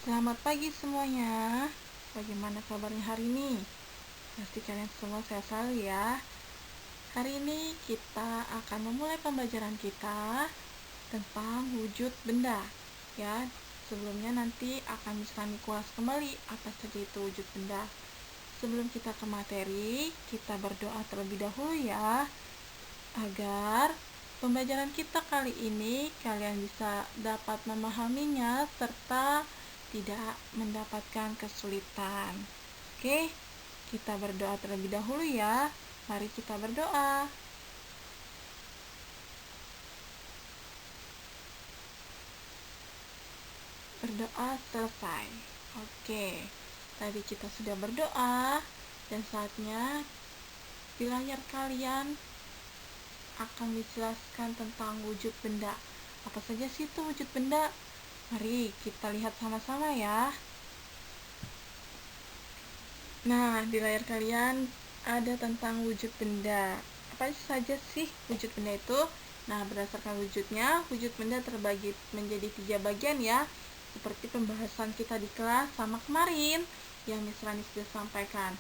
Selamat pagi semuanya. Bagaimana kabarnya hari ini? Pasti kalian semua sehat selalu ya. Hari ini kita akan memulai pembelajaran kita tentang wujud benda. Ya, sebelumnya nanti akan kami kulas kembali apa saja itu wujud benda. Sebelum kita ke materi, kita berdoa terlebih dahulu ya, agar pembelajaran kita kali ini kalian bisa dapat memahaminya serta tidak mendapatkan kesulitan. Oke, kita berdoa terlebih dahulu ya. Mari kita berdoa. Berdoa selesai. Oke, tadi kita sudah berdoa dan saatnya di layar kalian akan dijelaskan tentang wujud benda. Apa saja sih itu wujud benda? Mari kita lihat sama-sama ya. Nah, di layar kalian ada tentang wujud benda. Apa saja sih wujud benda itu? Nah, berdasarkan wujudnya, wujud benda terbagi menjadi 3 bagian ya. Seperti pembahasan kita di kelas sama kemarin yang Miss Rani sudah sampaikan.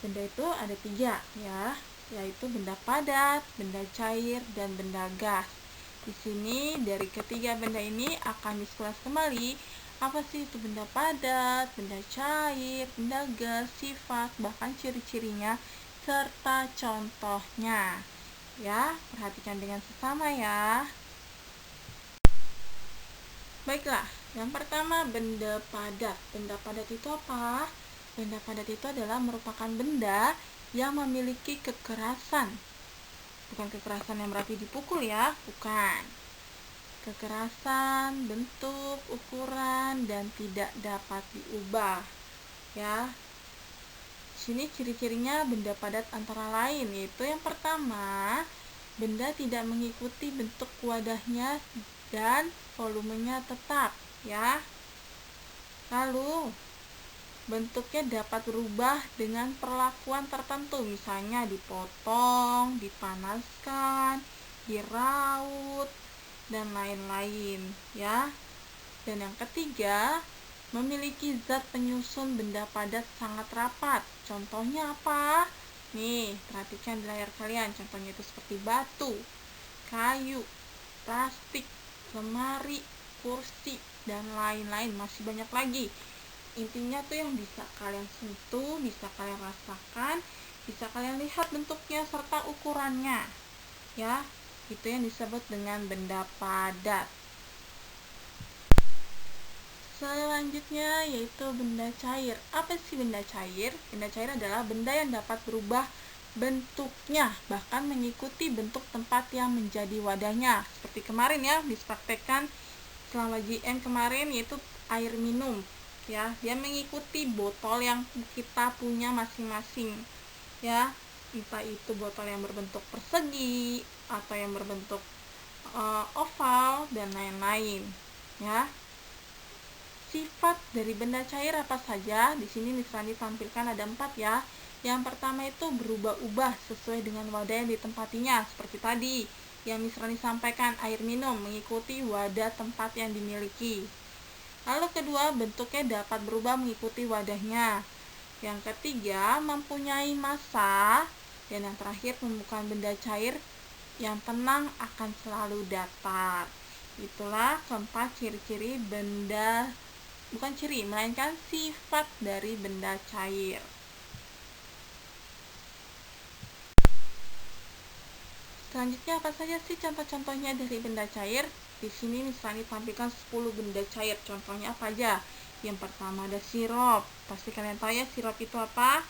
Benda itu ada 3 ya, yaitu benda padat, benda cair, dan benda gas. Di sini dari ketiga benda ini akan dikulas kembali apa sih itu benda padat, benda cair, benda gas, sifat, bahkan ciri-cirinya serta contohnya. Ya, perhatikan dengan sesama ya. Baiklah, yang pertama benda padat. Benda padat itu apa? Benda padat itu adalah merupakan benda yang memiliki kekerasan. Bukan kekerasan yang berarti dipukul ya, bukan. Kekerasan, bentuk, ukuran, dan tidak dapat diubah. Ya. Sini ciri-cirinya benda padat antara lain, yaitu yang pertama, benda tidak mengikuti bentuk wadahnya dan volumenya tetap, ya. Lalu, bentuknya dapat berubah dengan perlakuan tertentu, misalnya dipotong, dipanaskan, diraut, dan lain-lain ya. Dan yang ketiga, memiliki zat penyusun benda padat sangat rapat. Contohnya apa? Nih, perhatikan di layar kalian. Contohnya itu seperti batu, kayu, plastik, lemari, kursi, dan lain-lain. Masih banyak lagi. Intinya tuh yang bisa kalian sentuh, bisa kalian rasakan, bisa kalian lihat bentuknya serta ukurannya. Ya, itu yang disebut dengan benda padat. Selanjutnya yaitu benda cair. Apa sih benda cair? Benda cair adalah benda yang dapat berubah bentuknya, bahkan mengikuti bentuk tempat yang menjadi wadahnya. Seperti kemarin ya, dipraktekkan selama GM kemarin, yaitu air minum. Ya, dia mengikuti botol yang kita punya masing-masing. Ya, entah itu botol yang berbentuk persegi atau yang berbentuk oval dan lain-lain. Ya. Sifat dari benda cair apa saja? Di sini Miss Rani tampilkan ada 4 ya. Yang pertama itu berubah-ubah sesuai dengan wadah yang ditempatinya, seperti tadi yang Miss Rani sampaikan, air minum mengikuti wadah tempat yang dimiliki. Lalu kedua, bentuknya dapat berubah mengikuti wadahnya. Yang ketiga, mempunyai massa. Dan yang terakhir, menemukan benda cair yang tenang akan selalu datar. Itulah keempat ciri-ciri benda, bukan ciri, melainkan sifat dari benda cair. Selanjutnya apa saja sih contoh-contohnya dari benda cair? Di sini misalnya tampilkan 10 benda cair. Contohnya apa aja? Yang pertama ada sirup. Pasti kalian tahu ya sirup itu apa?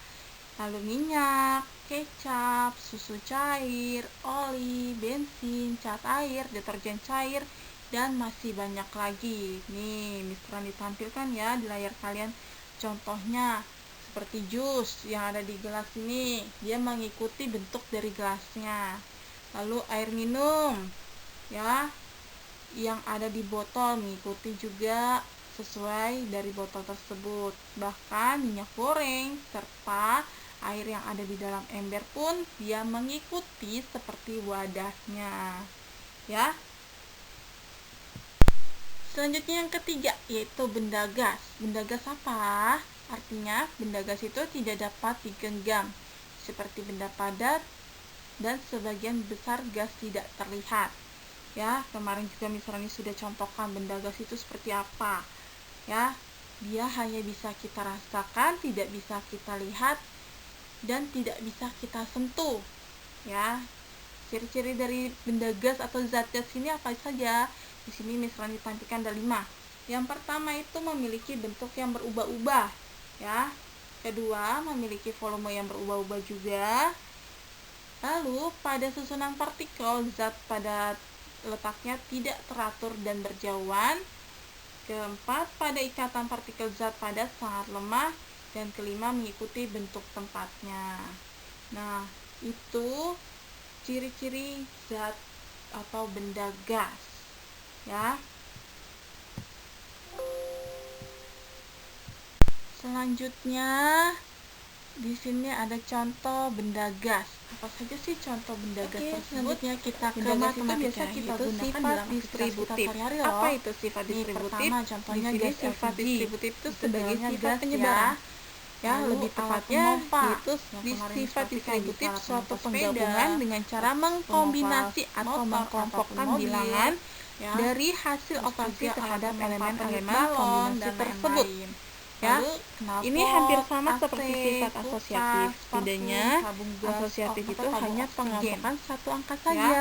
Lalu minyak, kecap, susu cair, oli, bensin, cat air, deterjen cair, dan masih banyak lagi. Nih, Miss Rani ditampilkan ya di layar kalian. Contohnya seperti jus yang ada di gelas ini, dia mengikuti bentuk dari gelasnya. Lalu air minum ya yang ada di botol mengikuti juga sesuai dari botol tersebut. Bahkan minyak goreng serta air yang ada di dalam ember pun dia mengikuti seperti wadahnya. Ya. Selanjutnya yang ketiga, yaitu benda gas. Benda gas apa? Artinya, benda gas itu tidak dapat digenggam, seperti benda padat, dan sebagian besar gas tidak terlihat. Ya, kemarin juga misalnya sudah contohkan benda gas itu seperti apa. Ya, dia hanya bisa kita rasakan, tidak bisa kita lihat, dan tidak bisa kita sentuh. Ya, ciri-ciri dari benda gas atau zat gas ini apa saja? Di sini misalnya ditampilkan ada 5. Yang pertama itu memiliki bentuk yang berubah-ubah, ya. Kedua, memiliki volume yang berubah-ubah juga. Lalu, pada susunan partikel, zat pada letaknya tidak teratur dan berjauhan. Keempat, pada ikatan partikel zat padat sangat lemah. Dan kelima, mengikuti bentuk tempatnya. Nah, itu ciri-ciri zat atau benda gas, ya. Selanjutnya di sini ada contoh benda gas. Apa saja sih contoh benda gas tersebut? Selanjutnya kita ke Benda gas itu matematika, biasa kita yaitu gunakan sifat dalam aktivitas distributif. kita sehari-hari loh. Apa itu sifat Nih, distributif? pertama contohnya Di sini gas sifat LPG. distributif itu sebagai Sebenarnya sifat gas, penyebaran. ya. Lalu Lebih alat tepatnya pemompa, yaitu di kemarin sifat diperhatikan distributif bisa alat suatu pemompa sepeda, penggabungan dengan cara mengkombinasi pemompa atau motor, mengkelompokkan ataupun mobil, bilangan ya. dari hasil Terus operasi juga terhadap alat pemompa elemen-elemen balon kombinasi dan tersebut. lain-lain. Ya, Lalu, knalpot, ini hampir sama AC, seperti sifat kulkas, asosiatif. parfum, Setidaknya tabung gas, asosiatif itu tabung hanya oksigen. pengelompokan satu angka Ya. saja.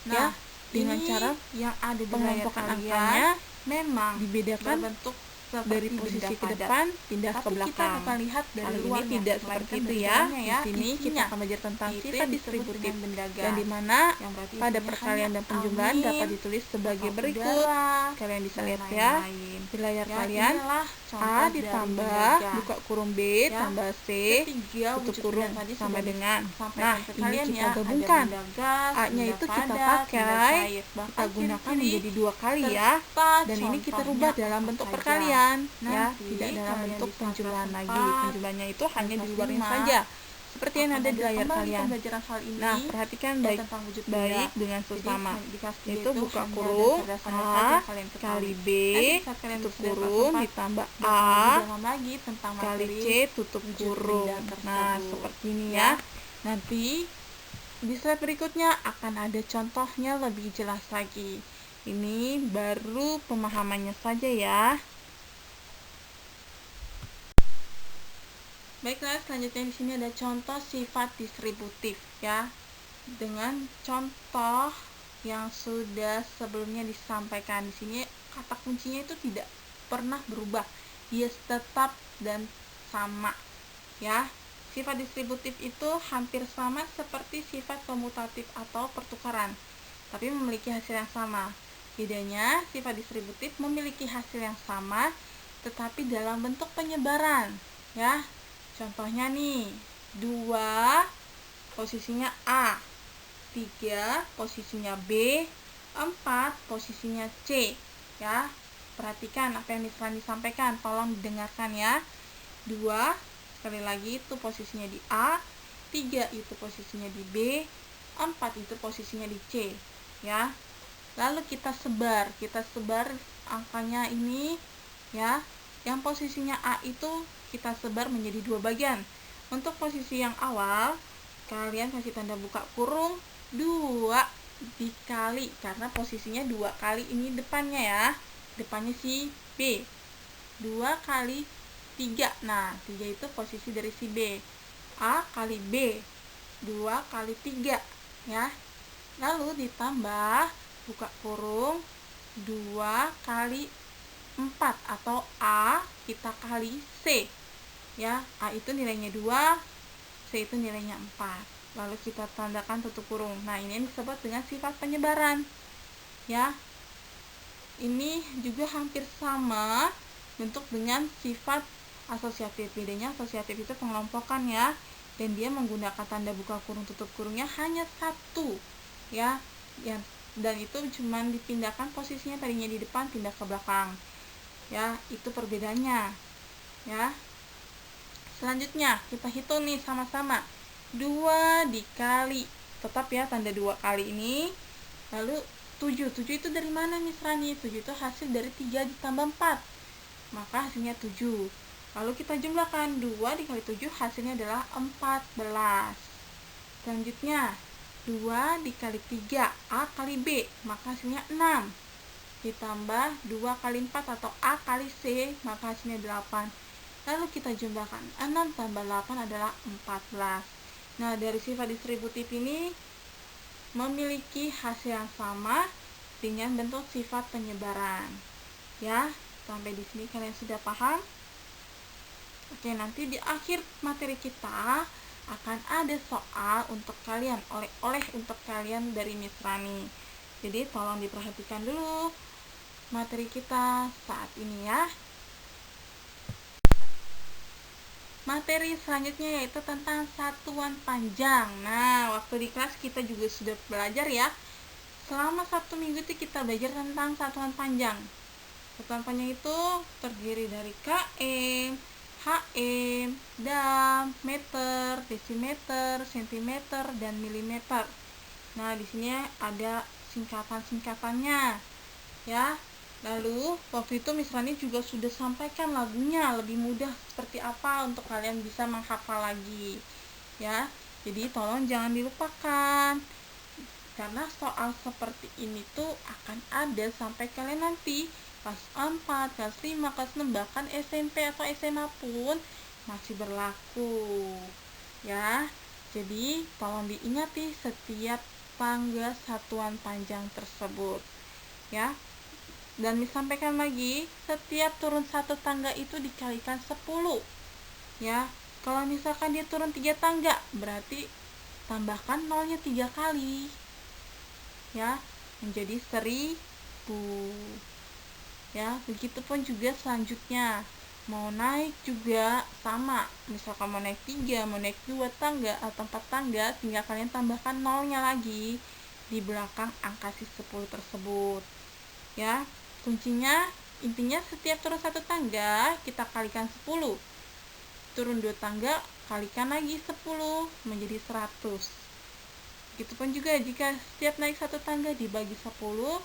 Nah, dengan ini cara yang ada di layar pengelompokan kalian angkanya memang dibedakan berbentuk dari seperti posisi benda ke padat. depan pindah Tapi ke belakang. kita akan lihat dari Hal ini luarnya, tidak melainkan seperti itu dari ya. dalamnya ya. Di sini kita Isinya akan belajar tentang itu sifat yang disebut distributif dengan benda gas, dan di mana yang berarti pada isinya perkalian hanya dan penjumlahan angin, dapat ditulis sebagai atau berikut. udara, Kalian bisa dan lihat ya lain-lain. di layar Ya, kalian. inilah contoh A dari ditambah benda gas. buka kurung B Ya. tambah C Ketiga, tutup wujud kurung benda tadi sama sudah dengan. disampaikan Nah, ke ini kalian kita ya. gabungkan. Ada benda gas, A-nya benda itu kita padat, benda pakai, cair. Bahkan kita gunakan ciri-ciri menjadi 2 kali ya. serta Dan ini kita contohnya rubah dalam apa bentuk saja. perkalian ya, Nanti tidak dalam kalian bentuk bisa penjumlahan lagi. tempat Penjumlahannya itu hanya di kelas luarnya 5 saja, seperti yang ada di layar kembali kalian. pembelajaran hal ini. Nah, perhatikan dan baik tentang wujud baik benda. dengan Jadi, sesama, di kelas 3 yaitu buka hanya kurung dasar-dasarnya A saja yang kalian ketahui. kali B Nanti saat kalian tutup sudah kurung tempat ditambah lebih A dalam lagi tentang kali materi C tutup wujud kurung. benda Nah, tersebut. seperti ini Ya. ya. Nanti di slide berikutnya akan ada contohnya lebih jelas lagi. Ini baru pemahamannya saja ya. Baiklah, selanjutnya di sini ada contoh sifat distributif ya. Dengan contoh yang sudah sebelumnya disampaikan di sini, kata kuncinya itu tidak pernah berubah. Dia tetap dan sama ya. Sifat distributif itu hampir sama seperti sifat komutatif atau pertukaran, tapi memiliki hasil yang sama. Bedanya, sifat distributif memiliki hasil yang sama tetapi dalam bentuk penyebaran ya. Contohnya nih, 2 posisinya A, 3 posisinya B, 4 posisinya C ya. Perhatikan apa yang disampaikan, tolong didengarkan ya. 2 sekali lagi itu posisinya di A, 3 itu posisinya di B, 4 itu posisinya di C ya. Lalu kita sebar angkanya ini ya. Yang posisinya A itu kita sebar menjadi 2 bagian. Untuk posisi yang awal, kalian kasih tanda buka kurung 2 dikali, karena posisinya 2 kali ini depannya ya. Depannya si B. 2 kali 3. Nah, 3 itu posisi dari si B. A kali B. 2 kali 3 ya. Lalu ditambah buka kurung 2 kali 4 atau A kita kali C ya. A itu nilainya 2, C itu nilainya 4. Lalu kita tandakan tutup kurung. Nah, ini yang disebut dengan sifat penyebaran ya. Ini juga hampir sama bentuk dengan sifat asosiatif. Bedanya asosiatif itu pengelompokan ya, dan dia menggunakan tanda buka kurung tutup kurungnya hanya 1 ya. Dan itu cuman dipindahkan posisinya, tadinya di depan pindah ke belakang ya. Itu perbedaannya ya. Selanjutnya kita hitung nih sama-sama. 2 dikali, tetap ya tanda 2 kali ini. Lalu 7 itu dari mana Miss Rani? 7 itu hasil dari 3 ditambah 4, maka hasilnya 7. Lalu kita jumlahkan 2 dikali 7, hasilnya adalah 14. Selanjutnya 2 dikali 3, A kali B, maka hasilnya 6. Ditambah 2 kali 4 atau A kali C, maka hasilnya 8. Lalu kita jumlahkan 6 tambah 8 adalah 14. Nah, dari sifat distributif ini memiliki hasil yang sama dengan bentuk sifat penyebaran. Ya, sampai di sini kalian sudah paham? Oke, nanti di akhir materi kita akan ada soal untuk kalian, oleh untuk kalian dari Miss Rani. Jadi tolong diperhatikan dulu materi kita saat ini ya. Materi selanjutnya yaitu tentang satuan panjang. Nah, waktu di kelas kita juga sudah belajar ya. Selama 1 minggu itu kita belajar tentang satuan panjang. Satuan panjang itu terdiri dari km, hm, dam, meter, desimeter, sentimeter, dan milimeter. Nah, di sini ada singkatan-singkatannya ya. Lalu waktu itu Miss Rani juga sudah sampaikan lagunya, lebih mudah seperti apa untuk kalian bisa menghafal lagi ya. Jadi tolong jangan dilupakan, karena soal seperti ini tuh akan ada sampai kalian nanti kelas 4, kelas 5, kelas 6, bahkan SMP atau SMA pun masih berlaku ya. Jadi tolong diingati setiap tangga satuan panjang tersebut ya. Dan disampaikan lagi, setiap turun 1 tangga itu dikalikan 10 ya. Kalau misalkan dia turun 3 tangga, berarti tambahkan nolnya 3 kali ya, menjadi 1000 ya. Begitupun juga selanjutnya, mau naik juga sama. Misalkan mau naik 3, mau naik 2 tangga atau 4 tangga, tinggal kalian tambahkan nolnya lagi di belakang angka 10 tersebut ya. Kuncinya, intinya setiap turun 1 tangga kita kalikan 10, turun 2 tangga kalikan lagi 10 menjadi 100. Begitupun juga jika setiap naik 1 tangga dibagi 10,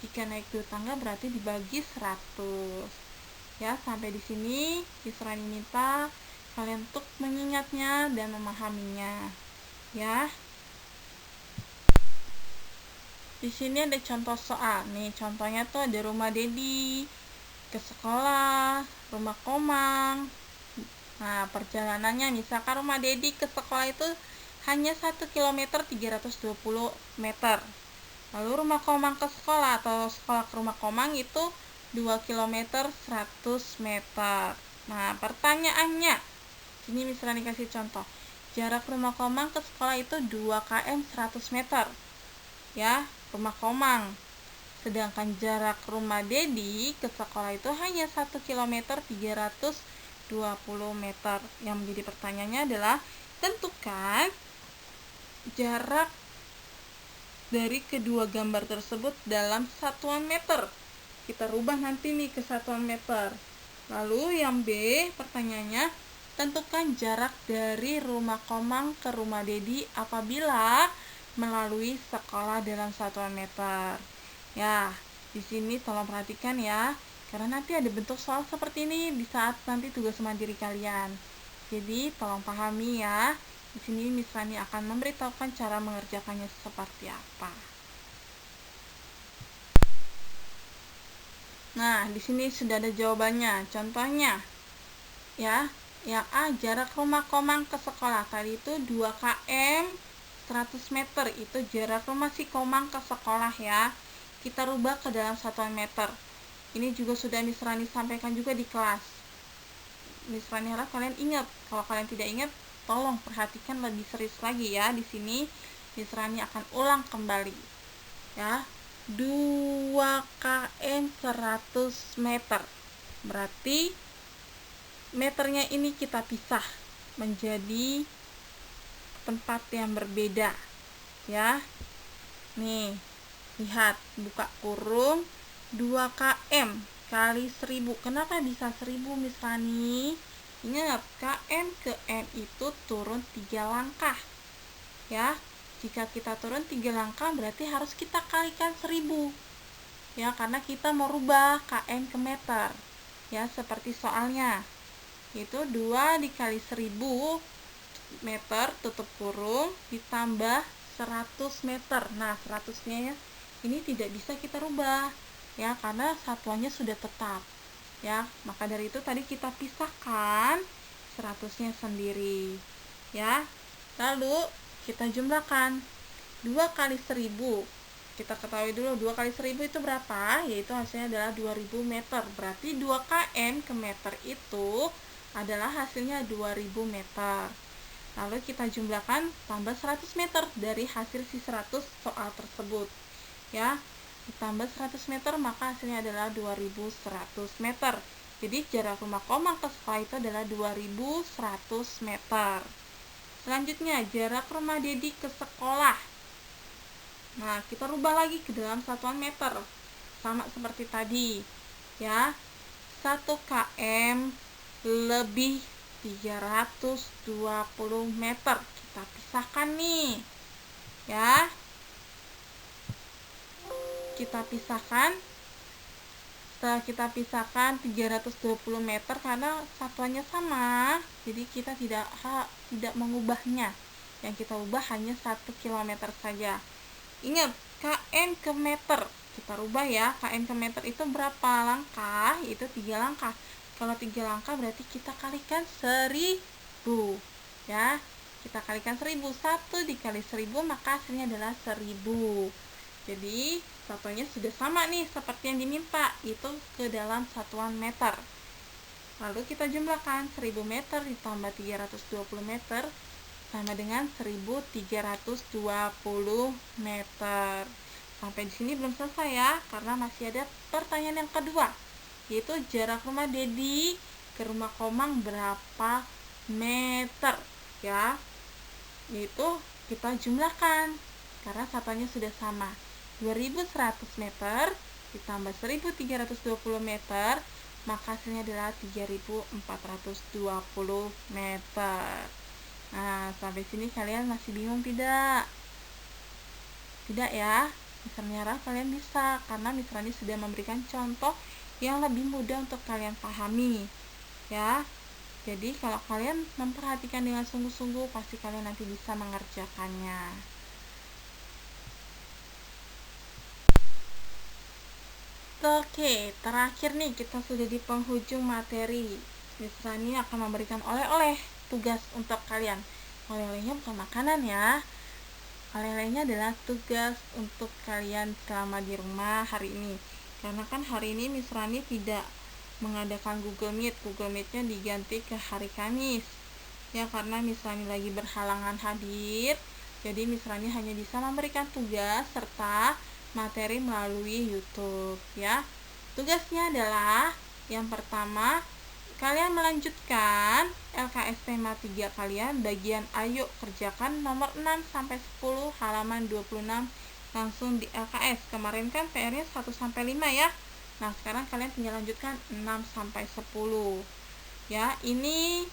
jika naik 2 tangga berarti dibagi 100 ya. Sampai di sini Miss Rani minta kalian untuk mengingatnya dan memahaminya ya. Di sini ada contoh soal. Nih, contohnya tuh ada rumah Dedi ke sekolah, rumah Komang. Nah, perjalanannya misalkan rumah Dedi ke sekolah itu hanya 1 km 320 meter. Lalu rumah Komang ke sekolah atau sekolah ke rumah Komang itu 2 km 100 meter. Nah, pertanyaannya, sini Miss Rani kasih contoh. Jarak rumah Komang ke sekolah itu 2 km 100 meter. Ya, rumah Komang. Sedangkan jarak rumah Dedi ke sekolah itu hanya 1 km 320 meter. Yang menjadi pertanyaannya adalah tentukan jarak dari kedua gambar tersebut dalam satuan meter. Kita rubah nanti nih ke satuan meter. Lalu yang B, pertanyaannya, tentukan jarak dari rumah Komang ke rumah Dedi apabila melalui sekolah dalam satuan meter. Ya, di sini tolong perhatikan ya, karena nanti ada bentuk soal seperti ini di saat nanti tugas mandiri kalian. Jadi tolong pahami ya. Di sini Miss Rani akan memberitahukan cara mengerjakannya seperti apa. Nah, di sini sudah ada jawabannya. Contohnya, ya, yang A, jarak rumah Komang ke sekolah tadi itu 2 km 100 meter, itu jarak rumah si Komang ke sekolah ya. Kita rubah ke dalam satuan meter. Ini juga sudah Miss Rani sampaikan juga di kelas. Miss Rani harap kalian ingat. Kalau kalian tidak ingat, tolong perhatikan lebih serius lagi ya. Di sini Miss Rani akan ulang kembali. Ya. 2 km 100 meter. Berarti meternya ini kita pisah menjadi tempat yang berbeda ya. Nih, lihat, buka kurung, 2 km kali 1000. Kenapa bisa 1000 Miss Rani? Ingat, km ke m itu turun 3 langkah ya. Jika kita turun 3 langkah berarti harus kita kalikan 1000. Ya, karena kita merubah km ke meter. Ya, seperti soalnya. Itu 2 dikali 1000 meter tutup kurung ditambah 100 meter. Nah, 100-nya ini tidak bisa kita rubah ya, karena satuannya sudah tetap. Ya, maka dari itu tadi kita pisahkan 100-nya sendiri. Ya. Lalu kita jumlahkan 2 kali 1000. Kita ketahui dulu 2 kali 1000 itu berapa? Yaitu hasilnya adalah 2000 meter. Berarti 2 km ke meter itu adalah hasilnya 2000 meter. Lalu kita jumlahkan tambah 100 meter dari hasil si 100 soal tersebut. Ya, ditambah 100 meter maka hasilnya adalah 2100 meter. Jadi jarak rumah Komang ke sekolah itu adalah 2100 meter. Selanjutnya jarak rumah Dedi ke sekolah. Nah, kita rubah lagi ke dalam satuan meter. Sama seperti tadi. Ya. 1 km lebih 320 meter. Kita pisahkan nih. Ya. Kita pisahkan. Setelah kita pisahkan 320 meter karena satuannya sama, jadi kita tidak mengubahnya. Yang kita ubah hanya 1 km saja. Ingat, km ke meter. Kita rubah ya, km ke meter itu berapa langkah? Itu 3 langkah. Kalau 3 langkah berarti kita kalikan 1000. Ya, kita kalikan 1000. 1 dikali 1000 maka hasilnya adalah 1000. Jadi, satuannya sudah sama nih seperti yang diminta, itu ke dalam satuan meter. Lalu kita jumlahkan 1000 meter ditambah 320 meter sama dengan 1320 meter. Sampai di sini belum selesai ya, karena masih ada pertanyaan yang kedua, yaitu jarak rumah Dedi ke rumah Komang berapa meter ya. Yaitu kita jumlahkan karena satuannya sudah sama. 2100 meter ditambah 1320 meter maka hasilnya adalah 3420 meter. Nah, sampai sini kalian masih bingung tidak? Tidak ya? Misalnya Rah, kalian bisa karena Miss Rani sudah memberikan contoh yang lebih mudah untuk kalian pahami ya. Jadi kalau kalian memperhatikan dengan sungguh-sungguh pasti kalian nanti bisa mengerjakannya. Oke, terakhir nih kita sudah di penghujung materi. Miss Rani akan memberikan oleh-oleh tugas untuk kalian. Oleh-olehnya bukan makanan ya. Oleh-olehnya adalah tugas untuk kalian selama di rumah hari ini. Karena kan hari ini Miss Rani tidak mengadakan Google Meet. Google Meet-nya diganti ke hari Kamis. Ya, karena Miss Rani lagi berhalangan hadir. Jadi Miss Rani hanya bisa memberikan tugas serta materi melalui YouTube ya. Tugasnya adalah yang pertama, kalian melanjutkan LKS tema 3 kalian bagian ayo kerjakan nomor 6 sampai 10 halaman 26 langsung di LKS. Kemarin kan PR-nya 1 sampai 5 ya. Nah, sekarang kalian tinggal lanjutkan 6 sampai 10. Ya, ini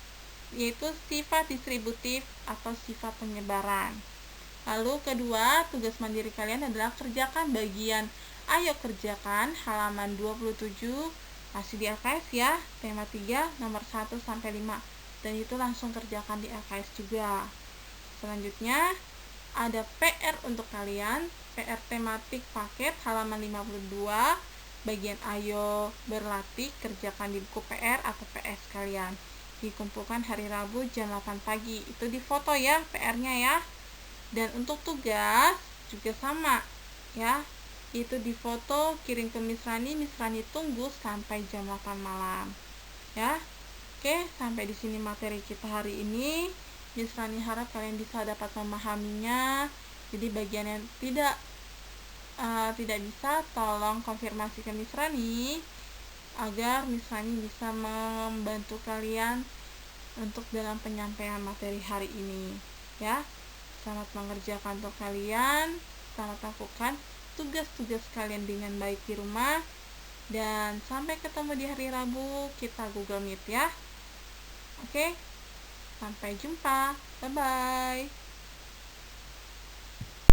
yaitu sifat distributif atau sifat penyebaran. Lalu kedua, tugas mandiri kalian adalah kerjakan bagian ayo kerjakan halaman 27 masih di LKS ya, tema 3 nomor 1 sampai 5. Dan itu langsung kerjakan di LKS juga. Selanjutnya ada PR untuk kalian, PR tematik paket halaman 52 bagian ayo berlatih kerjakan di buku PR atau PS kalian. Dikumpulkan hari Rabu jam 8 pagi. Itu difoto ya PR-nya ya. Dan untuk tugas juga sama ya, itu difoto kirim ke Miss Rani tunggu sampai jam 8 malam ya. Oke, sampai di sini materi kita hari ini. Miss Rani harap kalian bisa dapat memahaminya. Jadi bagian yang tidak bisa tolong konfirmasi ke Miss Rani agar Miss Rani bisa membantu kalian untuk dalam penyampaian materi hari ini ya. Selamat mengerjakan untuk kalian, selamat lakukan tugas-tugas kalian dengan baik di rumah, dan sampai ketemu di hari Rabu kita Google Meet ya. Oke, sampai jumpa, bye-bye.